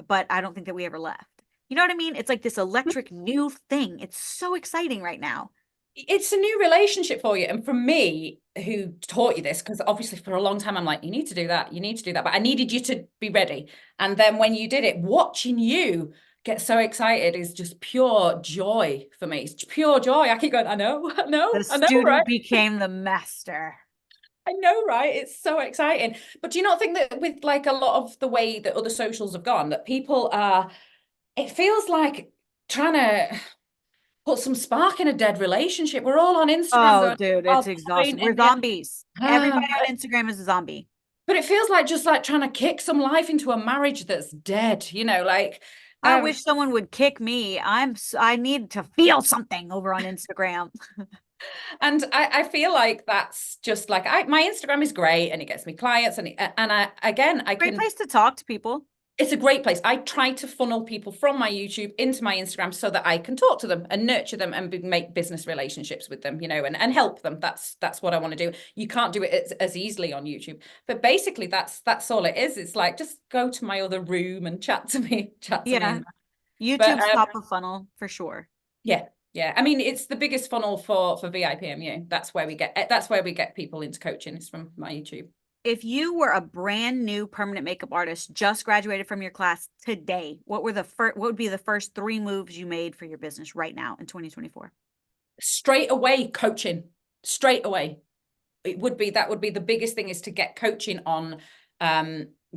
but I don't think that we ever left. You know what I mean? It's like this electric new thing. It's so exciting right now. It's a new relationship for you. And for me, who taught you this, because obviously for a long time, I'm like, you need to do that. You need to do that. But I needed you to be ready. And then when you did it, watching you get so excited is just pure joy for me. It's pure joy. I keep going, I know, The student right? became the master. I know, right? It's so exciting. But do you not think that with like a lot of the way that other socials have gone, that people are, it feels like trying to put some spark in a dead relationship. We're all on Instagram Oh, going, dude, oh, it's exhausting. We're and then, zombies. Everybody on Instagram is a zombie. but it feels like just like trying to kick some life into a marriage that's dead, you know, like I wish someone would kick me. I need to feel something over on Instagram. and I feel like that's just like my Instagram is great and it gets me clients and I Great can place to talk to people. It's a great place. I try to funnel people from my YouTube into my Instagram so that I can talk to them and nurture them and make business relationships with them, and help them. That's what I want to do. You can't do it as easily on YouTube. But basically that's all it is. It's like, just go to my other room and chat to me. Yeah. But YouTube's top of funnel for sure. yeah. Yeah. I mean, it's the biggest funnel for VIPMU. That's where we get people into coaching, is from my YouTube. If you were a brand new permanent makeup artist, just graduated from your class today, what would be the first 3 moves you made for your business right now in 2024? Straight away, coaching. Straight away. That would be the biggest thing, is to get coaching on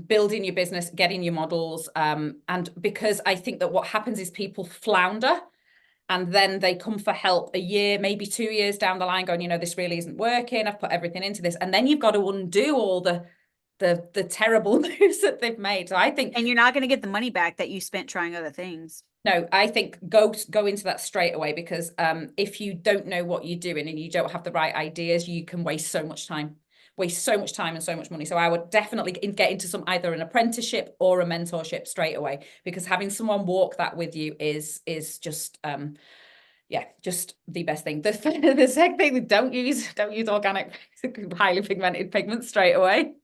building your business, getting your models. And because I think that what happens is people flounder, and then they come for help a year, maybe 2 years down the line, going, this really isn't working. I've put everything into this. And then you've got to undo all the terrible moves that they've made. So I think, and you're not going to get the money back that you spent trying other things. No, I think go into that straight away, because if you don't know what you're doing and you don't have the right ideas, you can waste so much time and so much money. So I would definitely get into either an apprenticeship or a mentorship straight away, because having someone walk that with you is just just the best thing. The second thing, don't use organic highly pigmented pigments straight away,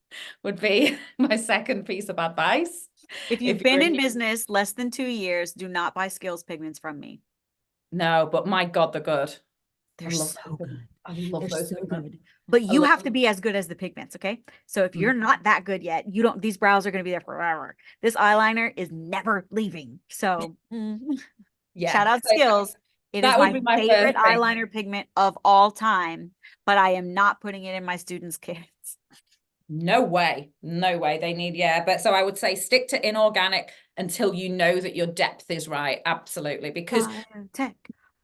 would be my second piece of advice. If you've been in business less than 2 years, do not buy Skills pigments from me. No, but my God, they're good. They're so good. I love those. So good. But you have to be as good as the pigments, okay? So if you're not that good yet, these brows are going to be there forever. This eyeliner is never leaving. So yeah, shout out Skills. It is my favorite eyeliner pigment of all time, but I am not putting it in my students' kits. No way. They need, but so I would say stick to inorganic until you know that your depth is right. Absolutely. Because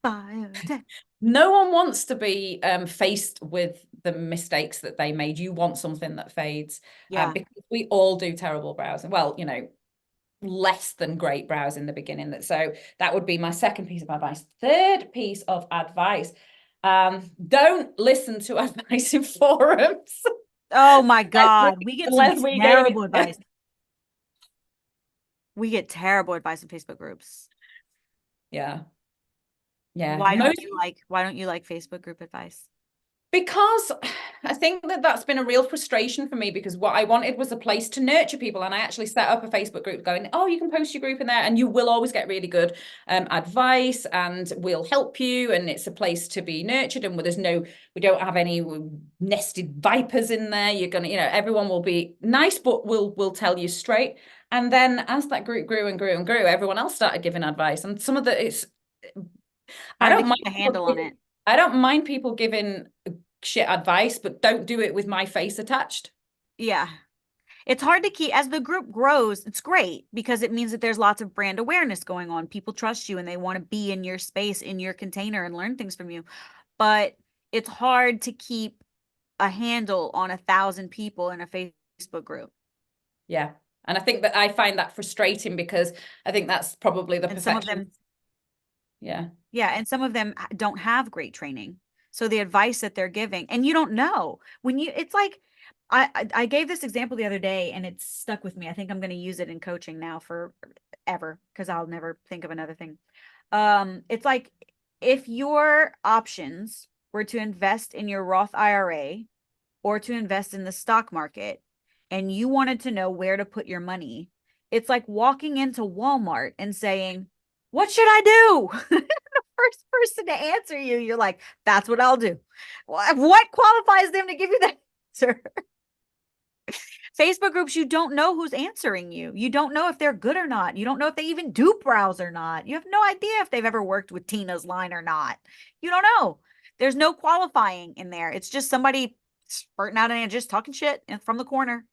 biotech. No one wants to be faced with the mistakes that they made. You want something that fades. Yeah. Because we all do terrible brows. Well, less than great brows in the beginning. So that would be my second piece of advice. Third piece of advice, don't listen to advice in forums. Oh my God. We get terrible advice. We get terrible advice in Facebook groups. Yeah. Yeah. Why don't you like Facebook group advice? Because I think that's been a real frustration for me, because what I wanted was a place to nurture people. And I actually set up a Facebook group going, oh, you can post your group in there and you will always get really good advice, and we'll help you. And it's a place to be nurtured. And we don't have any nested vipers in there. You're going to, everyone will be nice, but we'll tell you straight. And then as that group grew and grew and grew, everyone else started giving advice. And some of I don't mind a handle on it. I don't mind people giving shit advice, but don't do it with my face attached. Yeah. It's hard to keep, as the group grows, it's great because it means that there's lots of brand awareness going on. People trust you and they want to be in your space, in your container, and learn things from you. But it's hard to keep a handle on 1,000 people in a Facebook group. Yeah. And I think that I find that frustrating, because I think that's probably the perfection. Some of them, yeah. And some of them don't have great training. So the advice that they're giving, and you don't know it's like, I gave this example the other day and it's stuck with me. I think I'm going to use it in coaching now forever, because I'll never think of another thing. It's like, if your options were to invest in your Roth IRA or to invest in the stock market, and you wanted to know where to put your money, it's like walking into Walmart and saying, what should I do? The first person to answer you, you're like, that's what I'll do. What qualifies them to give you that answer? Facebook groups, you don't know who's answering you. You don't know if they're good or not. You don't know if they even do brows or not. You have no idea if they've ever worked with Tina's line or not. You don't know. There's no qualifying in there. It's just somebody spurting out and just talking shit from the corner.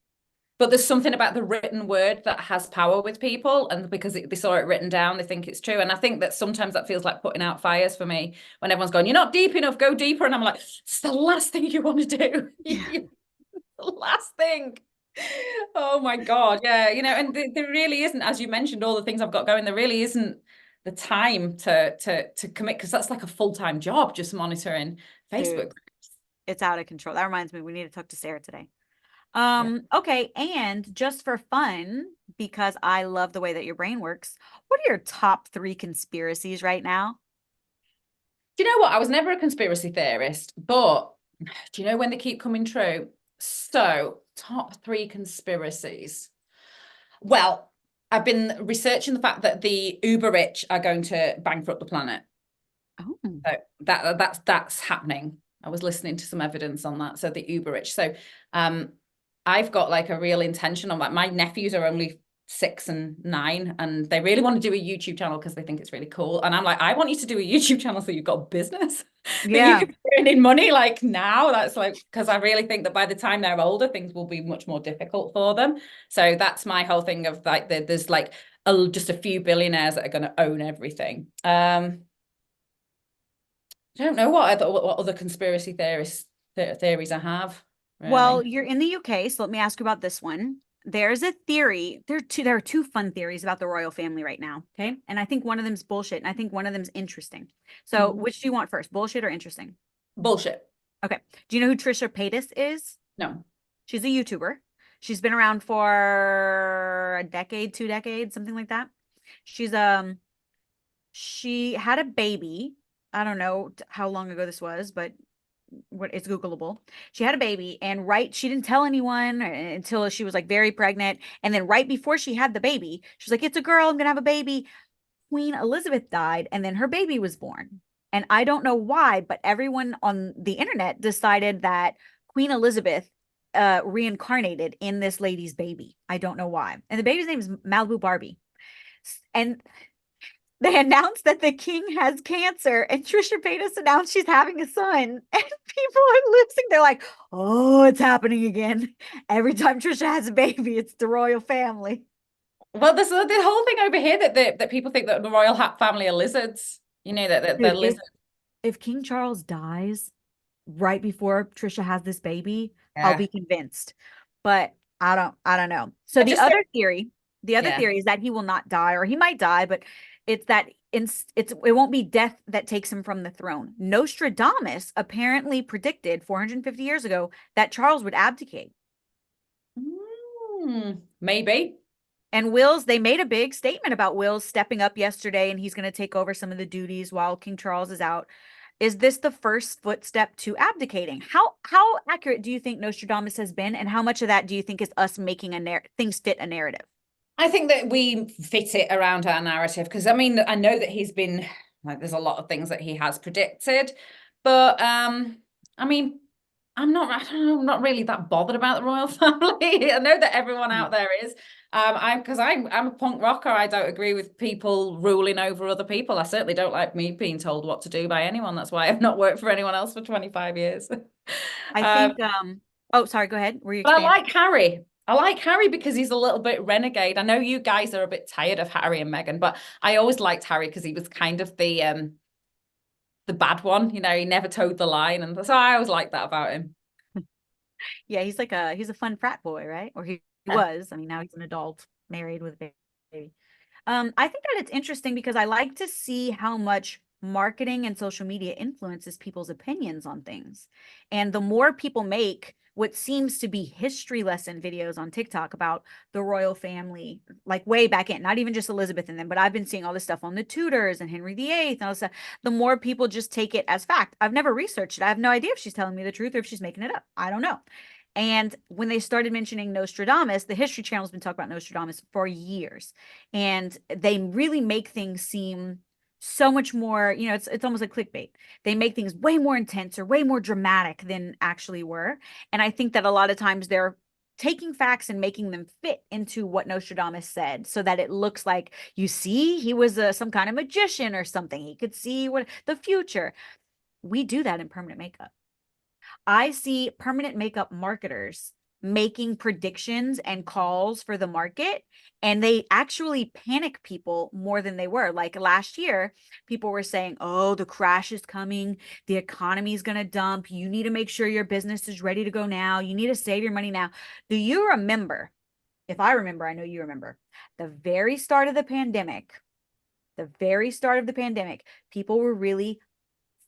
But there's something about the written word that has power with people, and because they saw it written down, they think it's true. And I think that sometimes that feels like putting out fires for me, when everyone's going, you're not deep enough, go deeper. And I'm like, it's the last thing you want to do. Yeah. The last thing. Oh my God. Yeah. And there really isn't, as you mentioned, all the things I've got going, there really isn't the time to commit, because that's like a full-time job, just monitoring Facebook groups. It's out of control. That reminds me, we need to talk to Sarah today. Okay. And just for fun, because I love the way that your brain works. What are your top 3 conspiracies right now? Do you know what? I was never a conspiracy theorist, but do you know when they keep coming true? So, top 3 conspiracies. Well, I've been researching the fact that the uber rich are going to bankrupt the planet. Oh, So that's happening. I was listening to some evidence on that. So the uber rich. So I've got like a real intention on that. My nephews are only 6 and 9, and they really want to do a YouTube channel because they think it's really cool. And I'm like, I want you to do a YouTube channel so you've got a business that you yeah. can earn in money like now. That's like, because I really think that by the time they're older, things will be much more difficult for them. So that's my whole thing of like, there's like just a few billionaires that are going to own everything. I don't know what other conspiracy theories I have, Well, really. you're in the UK, so let me ask you about this one. There's a theory. There are two fun theories about the royal family right now. Okay. And I think one of them's bullshit, and I think one of them's interesting. So, Mhm. which do you want first? Bullshit or interesting? Bullshit. Okay. Do you know who Trisha Paytas is? No. She's a YouTuber. She's been around for a decade, 2 decades, something like that. She had a baby. I don't know how long ago this was, but what it's Googleable. She had a baby, and she didn't tell anyone until she was like very pregnant. And then right before she had the baby, she was like, "It's a girl, I'm gonna have a baby." Queen Elizabeth died, and then her baby was born. And I don't know why, but everyone on the internet decided that Queen Elizabeth reincarnated in this lady's baby. I don't know why. And the baby's name is Malibu Barbie. And they announced that the king has cancer, and Trisha Paytas announced she's having a son, and people are losing. They're like, "Oh, it's happening again." Every time Trisha has a baby, it's the royal family. Well, there's the whole thing over here that people think that the royal family are lizards. You know that they're Dude, if lizards. if King Charles dies right before Trisha has this baby, I'll Yeah. be convinced. But I don't know. So I just don't. the other Yeah. theory is that he will not die, or he might die, but it's that it won't be death that takes him from the throne. Nostradamus apparently predicted 450 years ago that Charles would abdicate. Maybe. And they made a big statement about Wills stepping up yesterday, and he's going to take over some of the duties while King Charles is out. Is this the first footstep to abdicating? How accurate do you think Nostradamus has been, and how much of that do you think is us making things fit a narrative? I think that we fit it around our narrative because I mean I know that he's been like there's a lot of things that he has predicted, but I mean I don't know, I'm not really that bothered about the royal family. I know that everyone out there is. I'm a punk rocker. I don't agree with people ruling over other people. I certainly don't like me being told what to do by anyone. That's why I've not worked for anyone else for 25 years. I Um, think oh, sorry, go ahead. Were you but I expanding? like Harry. I like Harry because he's a little bit renegade. I know you guys are a bit tired of Harry and Meghan, but I always liked Harry because he was kind of the bad one. You know, he never towed the line, and so I always liked that about him. Yeah, he's a fun frat boy, right? Or he Yeah. was. I mean, now he's an adult, married with a baby. I think that it's interesting because I like to see how much marketing and social media influences people's opinions on things. And the more people make what seems to be history lesson videos on TikTok about the royal family, like way back in, not even just Elizabeth and them, but I've been seeing all this stuff on the Tudors and Henry VIII and all this stuff. The more people just take it as fact. I've never researched it. I have no idea if she's telling me the truth or if she's making it up. I don't know. And when they started mentioning Nostradamus, the History Channel's been talking about Nostradamus for years. And they really make things seem so much more, it's almost like clickbait. They make things way more intense or way more dramatic than actually were. And I think that a lot of times they're taking facts and making them fit into what Nostradamus said so that it looks like, you see, he was some kind of magician or something. He could see what the future. We do that in permanent makeup. I see permanent makeup marketers making predictions and calls for the market, and they actually panic people more than they were. Like last year, people were saying, "Oh, the crash is coming. The economy is going to dump. You need to make sure your business is ready to go now. You need to save your money now." Do you remember? If I remember, I know you remember. The very start of the pandemic, people were really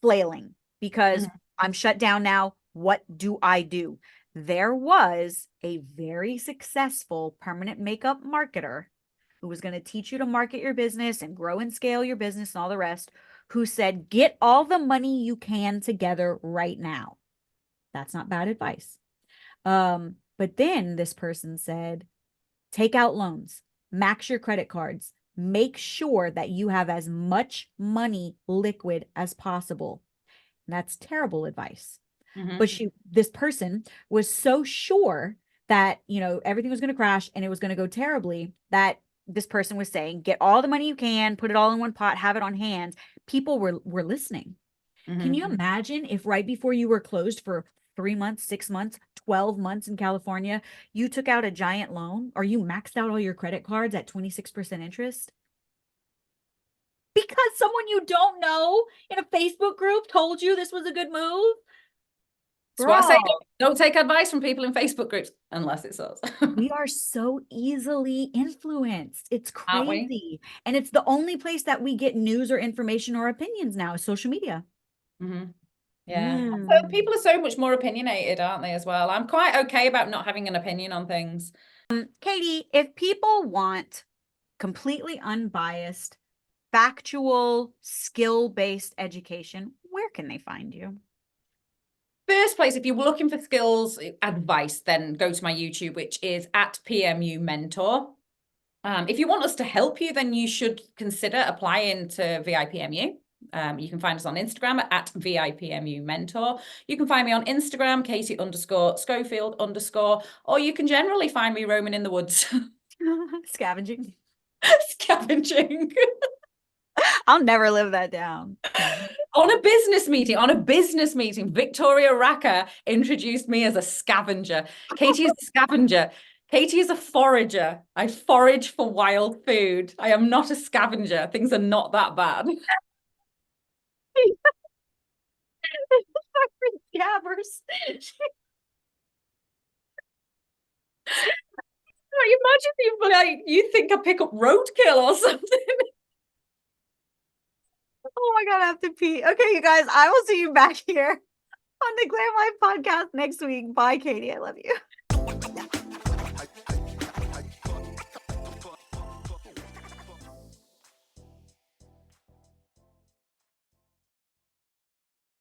flailing because Mhm. I'm shut down now. What do I do? there was a very successful permanent makeup marketer who was going to teach you to market your business and grow and scale your business and all the rest, who said, get all the money you can together right now. That's not bad advice. But then this person said, take out loans, max your credit cards, make sure that you have as much money liquid as possible. And that's terrible advice. But this person was so sure that, everything was going to crash and it was going to go terribly, that this person was saying, get all the money you can, put it all in one pot, have it on hand. People were listening. Can you imagine if right before you were closed for 3 months, 6 months, 12 months in California, you took out a giant loan, or you maxed out all your credit cards at 26% interest? Because someone you don't know in a Facebook group told you this was a good move? That's what I say. Don't take advice from people in Facebook groups unless it's us. We are so easily influenced. It's Aren't we? crazy. And it's the only place that we get news or information or opinions now is social media. Yeah. So people are so much more opinionated, aren't they, as well? I'm quite okay about not having an opinion on things. Katie, if people want completely unbiased, factual, skill-based education, where can they find you? First place, if you're looking for skills advice, then go to my YouTube, which is at PMU Mentor. If you want us to help you, then you should consider applying to VIPMU. You can find us on Instagram at VIPMU Mentor. You can find me on Instagram, Katie_Schofield_, or you can generally find me roaming in the woods. Scavenging. Scavenging. I'll never live that down. On a business meeting, Victoria Racker introduced me as a scavenger. Katie is a scavenger. Katie is a forager. I forage for wild food. I am not a scavenger. Things are not that bad. Scabbers. Imagine you think I pick up roadkill or something. Oh my God, I have to pee. Okay, you guys, I will see you back here on the Glam Life podcast next week. Bye, Katie. I love you.